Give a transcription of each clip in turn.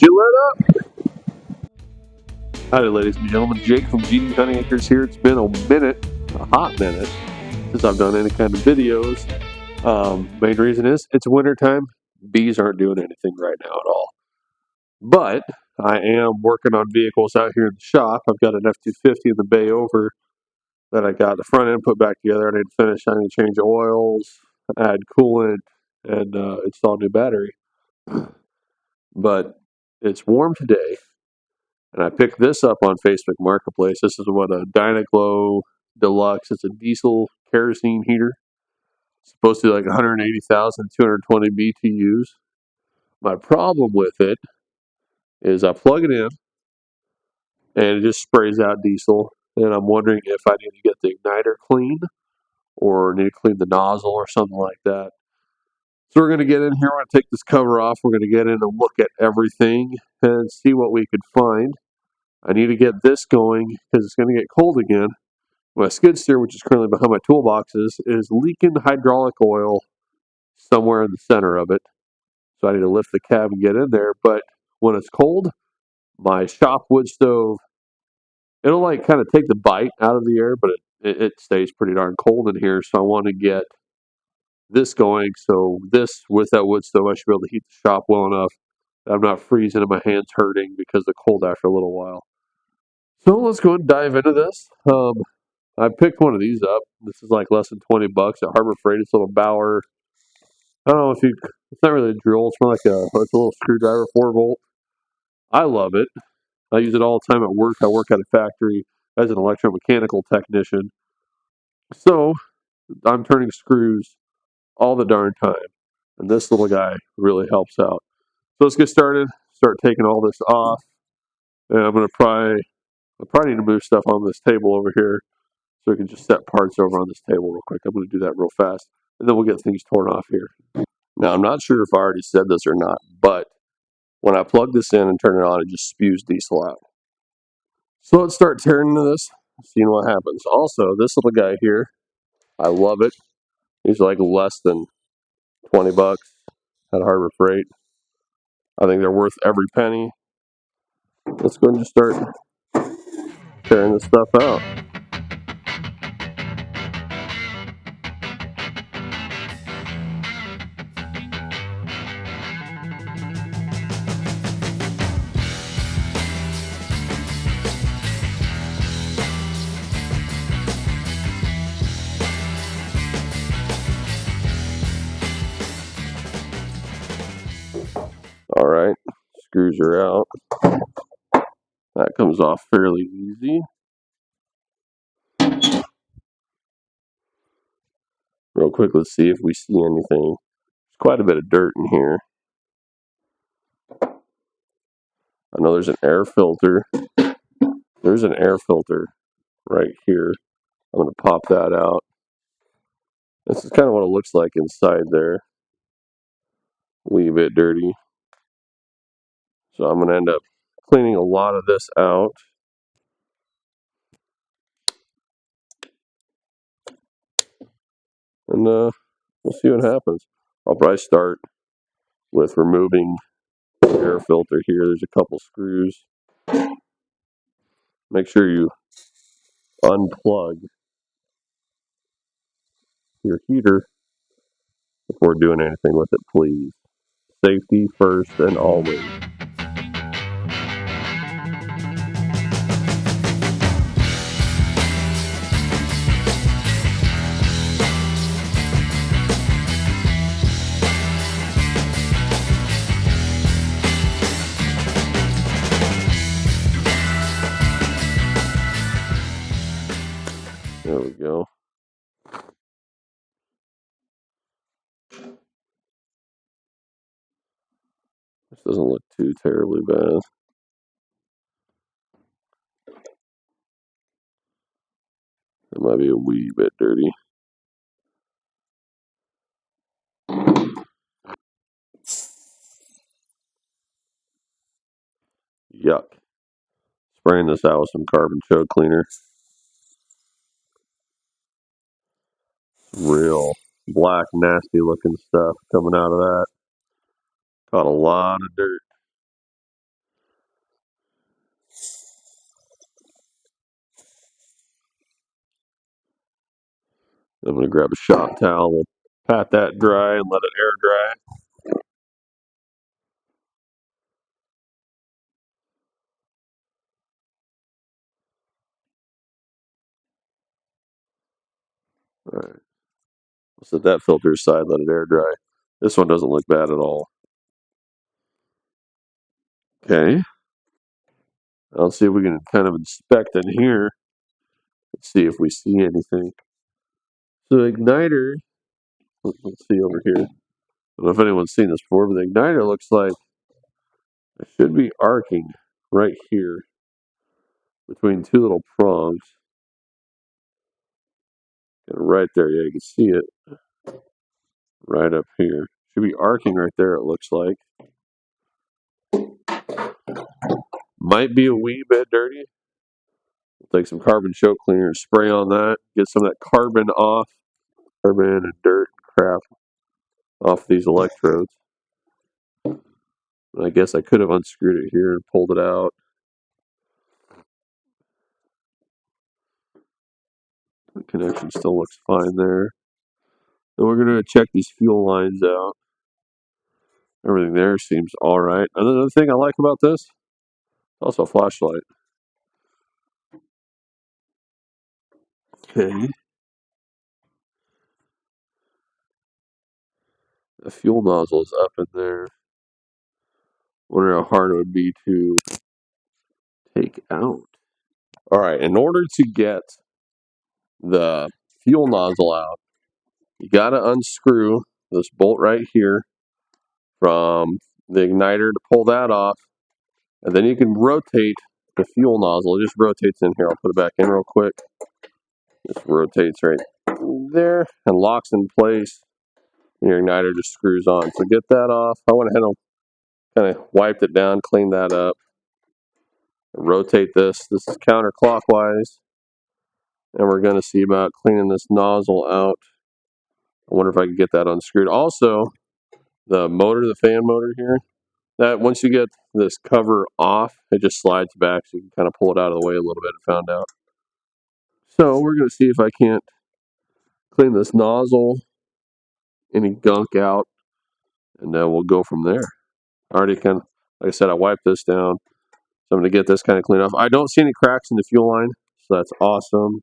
you let up? Howdy, ladies and gentlemen. Jake from GD Honey Acres here. It's been a hot minute, since I've done any kind of videos. Main reason is it's wintertime. Bees aren't doing anything right now at all. But I am working on vehicles out here in the shop. I've got an F-250 in the bay over that I got the front end put back together. I need to finish. I need to change oils, add coolant, and install a new battery. But it's warm today. And I picked this up on Facebook Marketplace. This is what a Dynaglow Deluxe. It's a diesel kerosene heater. It's supposed to be like 180,220 BTUs. My problem with it is I plug it in and it just sprays out diesel. And I'm wondering if I need to get the igniter clean or need to clean the nozzle or something like that. So we're going to get in here. We're going to take this cover off. We're going to get in and look at everything and see what we could find. I need to get this going because it's going to get cold again. My skid steer, which is currently behind my toolboxes, is leaking hydraulic oil somewhere in the center of it. So I need to lift the cab and get in there. But when it's cold, my shop wood stove, it'll like kind of take the bite out of the air, but it stays pretty darn cold in here. So I want to get this going. So this, with that wood stove, I should be able to heat the shop well enough that I'm not freezing and my hands hurting because of the cold after a little while. So let's go and dive into this. I picked one of these up. This is like less than $20 at Harbor Freight. It's a little Bauer. I don't know if you. It's not really a drill. It's more like it's a little screwdriver, 4 volt. I love it. I use it all the time at work. I work at a factory as an electromechanical technician. So I'm turning screws all the darn time, and this little guy really helps out. So let's get started. Start taking all this off, and I probably need to move stuff on this table over here. So we can just set parts over on this table real quick. I'm going to do that real fast, and then we'll get things torn off here. Now, I'm not sure if I already said this or not, but when I plug this in and turn it on, it just spews diesel out. So let's start tearing into this, seeing what happens. Also, this little guy here, I love it. He's like less than $20 at Harbor Freight. I think they're worth every penny. Let's go and just start tearing this stuff out. All right, screws are out. That comes off fairly easy. Real quick, let's see if we see anything. There's quite a bit of dirt in here. I know there's an air filter. There's an air filter right here. I'm going to pop that out. This is kind of what it looks like inside there. A wee bit dirty. So I'm going to end up cleaning a lot of this out. And we'll see what happens. I'll probably start with removing the air filter here. There's a couple screws. Make sure you unplug your heater before doing anything with it, please. Safety first and always. There we go. This doesn't look too terribly bad. It might be a wee bit dirty. Yuck. Spraying this out with some carbon choke cleaner. Real black, nasty looking stuff coming out of that. Caught a lot of dirt. I'm going to grab a shop towel, we'll pat that dry and let it air dry. All right. We'll set that filter aside, let it air dry. This one doesn't look bad at all. Okay. Let's see if we can kind of inspect in here. Let's see if we see anything. So the igniter, let's see over here. I don't know if anyone's seen this before, but the igniter looks like it should be arcing right here between two little prongs. And right there, yeah, you can see it right up here. Should be arcing right there, it looks like. Might be a wee bit dirty. We'll take some carbon choke cleaner and spray on that. Get some of that carbon off. Carbon and dirt and crap off these electrodes. I guess I could have unscrewed it here and pulled it out. The connection still looks fine there. And we're going to check these fuel lines out. Everything there seems all right. Another thing I like about this, also a flashlight. Okay. The fuel nozzle is up in there. Wonder how hard it would be to take out. All right, in order to get the fuel nozzle out, you got to unscrew this bolt right here from the igniter to pull that off, and then you can rotate the fuel nozzle. It just rotates in here. I'll put it back in real quick. Just rotates right there and locks in place. And your igniter just screws on. So get that off. I went ahead and kind of wiped it down, cleaned that up. Rotate this. This is counterclockwise. And we're going to see about cleaning this nozzle out. I wonder if I can get that unscrewed. Also, the motor, the fan motor here, that once you get this cover off, it just slides back, so you can kind of pull it out of the way a little bit, I found out. So we're going to see if I can't clean this nozzle, any gunk out, and then we'll go from there. I already kind of, like I said, I wiped this down. So I'm going to get this kind of cleaned off. I don't see any cracks in the fuel line, so that's awesome.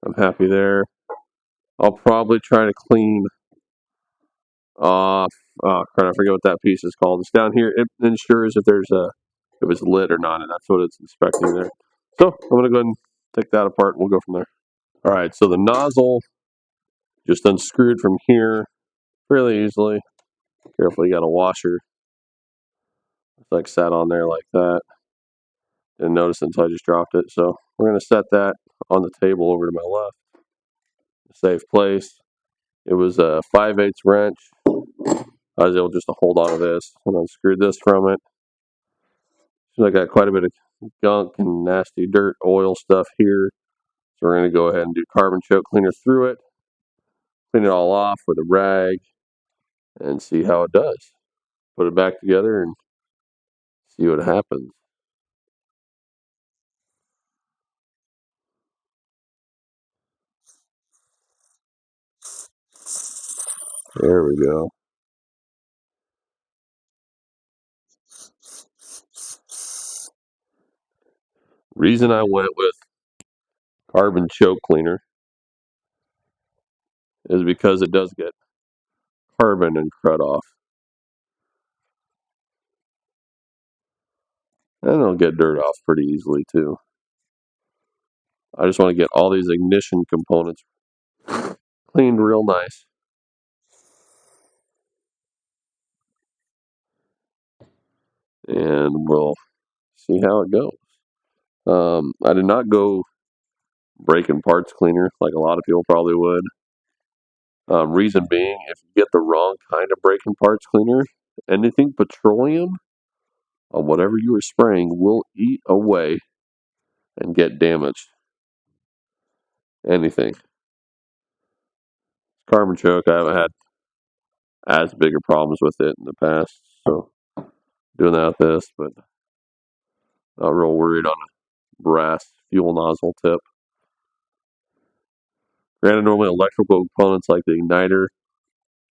I'm happy there. I'll probably try to clean off, oh crap, I forget what that piece is called. It's down here. It ensures if if it's lit or not, and that's what it's inspecting there. So I'm going to go ahead and take that apart and we'll go from there. All right, so the nozzle just unscrewed from here fairly easily. Careful, you got a washer. It's like sat on there like that. Didn't notice until I just dropped it. So we're going to set that on the table over to my left. Safe place. It was a 5/8 wrench. I was able just to hold on to this and unscrew this from it. So I got quite a bit of gunk and nasty dirt, oil stuff here. So we're going to go ahead and do carbon choke cleaner through it. Clean it all off with a rag and see how it does. Put it back together and see what happens. There we go. Reason I went with carbon choke cleaner is because it does get carbon and crud off. And it'll get dirt off pretty easily too. I just want to get all these ignition components cleaned real nice. And we'll see how it goes. I did not go brake and parts cleaner like a lot of people probably would. Reason being, if you get the wrong kind of brake and parts cleaner, anything petroleum on whatever you are spraying will eat away and get damaged. Anything. Carbon choke, I haven't had as bigger problems with it in the past, so doing that with this, but not real worried on a brass fuel nozzle tip. Granted, normally electrical components like the igniter,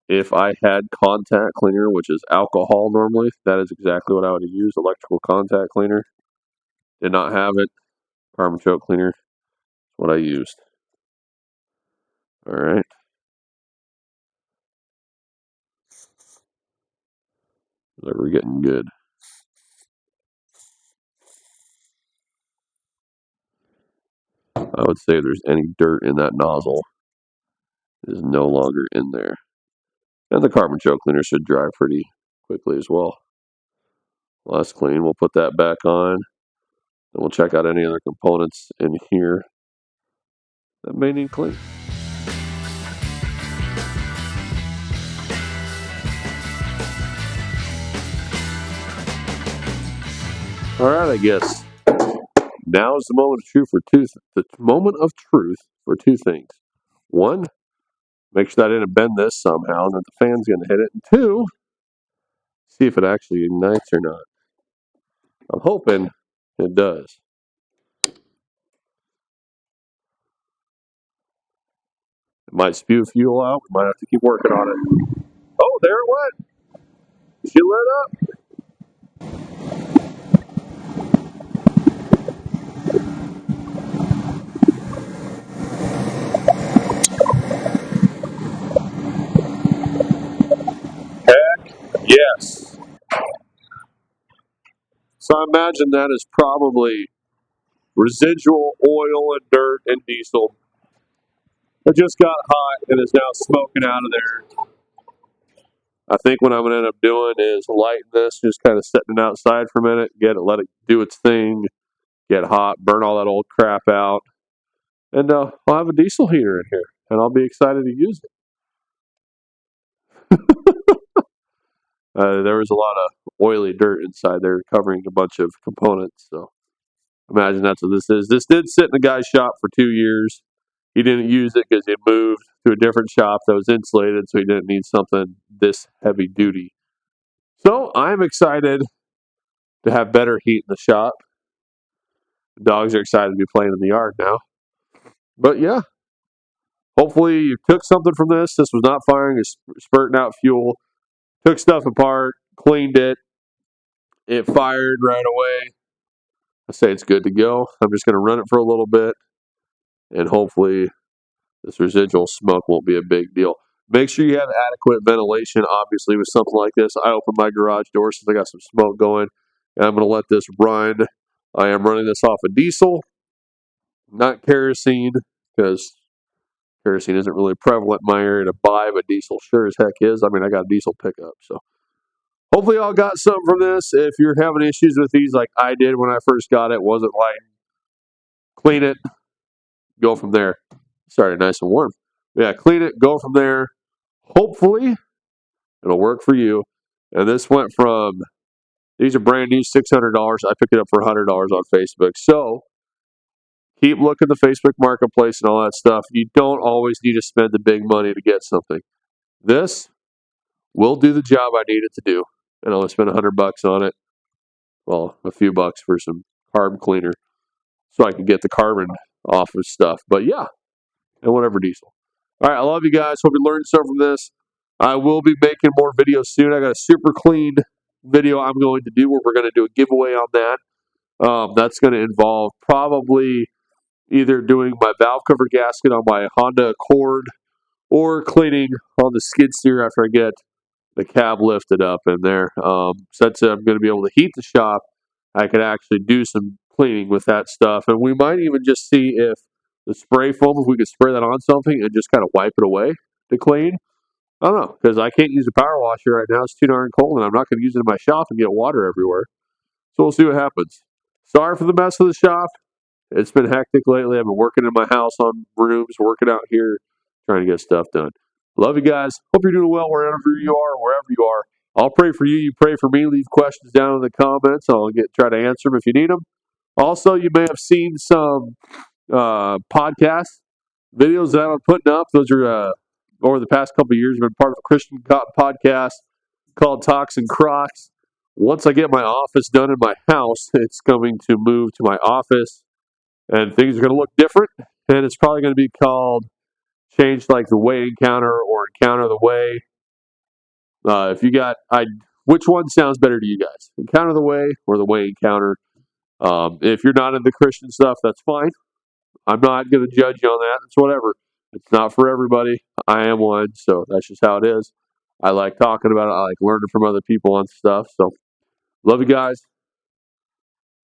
if I had contact cleaner, which is alcohol normally, that is exactly what I would have used, electrical contact cleaner. Did not have it. Carbon choke cleaner is what I used. All right. We're getting good. I would say if there's any dirt in that nozzle, it is no longer in there. And the carbon choke cleaner should dry pretty quickly as well. Well, that's clean. We'll put that back on. And we'll check out any other components in here that may need clean. All right, I guess now is the moment of truth for two things. One, make sure that I didn't bend this somehow and that the fan's going to hit it. And two, see if it actually ignites or not. I'm hoping it does. It might spew fuel out. We might have to keep working on it. Oh, there it went. She lit up. Heck yes. So I imagine that is probably residual oil and dirt and diesel. It just got hot and is now smoking out of there. I think what I'm going to end up doing is lighting this, just kind of setting it outside for a minute, let it do its thing, get hot, burn all that old crap out, and I'll have a diesel heater in here, and I'll be excited to use it. There was a lot of oily dirt inside there covering a bunch of components, so imagine that's what this is. This did sit in the guy's shop for 2 years. He didn't use it because he moved to a different shop that was insulated, so he didn't need something this heavy duty. So I'm excited to have better heat in the shop. The dogs are excited to be playing in the yard now. But yeah, hopefully you took something from this. This was not firing, it's spurting out fuel. Took stuff apart, cleaned it. It fired right away. I say it's good to go. I'm just going to run it for a little bit, and hopefully this residual smoke won't be a big deal. Make sure you have adequate ventilation, obviously, with something like this. I opened my garage door since I got some smoke going, and I'm going to let this run. I am running this off of diesel, not kerosene, because kerosene isn't really prevalent in my area to buy, but diesel sure as heck is. I mean, I got a diesel pickup, so hopefully y'all got something from this. If you're having issues with these like I did when I first got it, wasn't light, clean it, go from there. Started nice and warm. Yeah, clean it, go from there. Hopefully it'll work for you. And this went from, these are brand new, $600. I picked it up for $100 on Facebook. So keep looking at the Facebook Marketplace and all that stuff. You don't always need to spend the big money to get something. This will do the job I need it to do. And I'll spend $100 on it. Well, a few bucks for some carb cleaner so I can get the carbon off of stuff. But yeah, and whatever diesel. All right, I love you guys. Hope you learned something from this. I will be making more videos soon. I got a super clean video I'm going to do where we're going to do a giveaway on that. That's going to involve probably either doing my valve cover gasket on my Honda Accord or cleaning on the skid steer after I get the cab lifted up in there. Since I'm going to be able to heat the shop, I could actually do some cleaning with that stuff. And we might even just see if the spray foam, if we could spray that on something and just kind of wipe it away to clean. I don't know, because I can't use a power washer right now. It's too darn cold, and I'm not going to use it in my shop and get water everywhere. So we'll see what happens. Sorry for the mess of the shop. It's been hectic lately. I've been working in my house on rooms, working out here, trying to get stuff done. Love you guys. Hope you're doing well wherever you are, wherever you are. I'll pray for you. You pray for me. Leave questions down in the comments. I'll try to answer them if you need them. Also, you may have seen some podcast videos that I'm putting up. Those are over the past couple of years. I've been part of a Christian podcast called Talks and Crocs. Once I get my office done in my house, it's going to move to my office, and things are going to look different. And it's probably going to be called change like the weigh encounter or encounter the weigh. If you got, which one sounds better to you guys? Encounter the weigh or the weigh encounter? If you're not into Christian stuff, that's fine. I'm not going to judge you on that. It's whatever. It's not for everybody. I am one, so that's just how it is. I like talking about it. I like learning from other people on stuff. So, love you guys.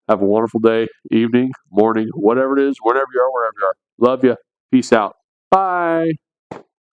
Have a wonderful day, evening, morning, whatever it is, wherever you are, wherever you are. Love you. Peace out. Bye.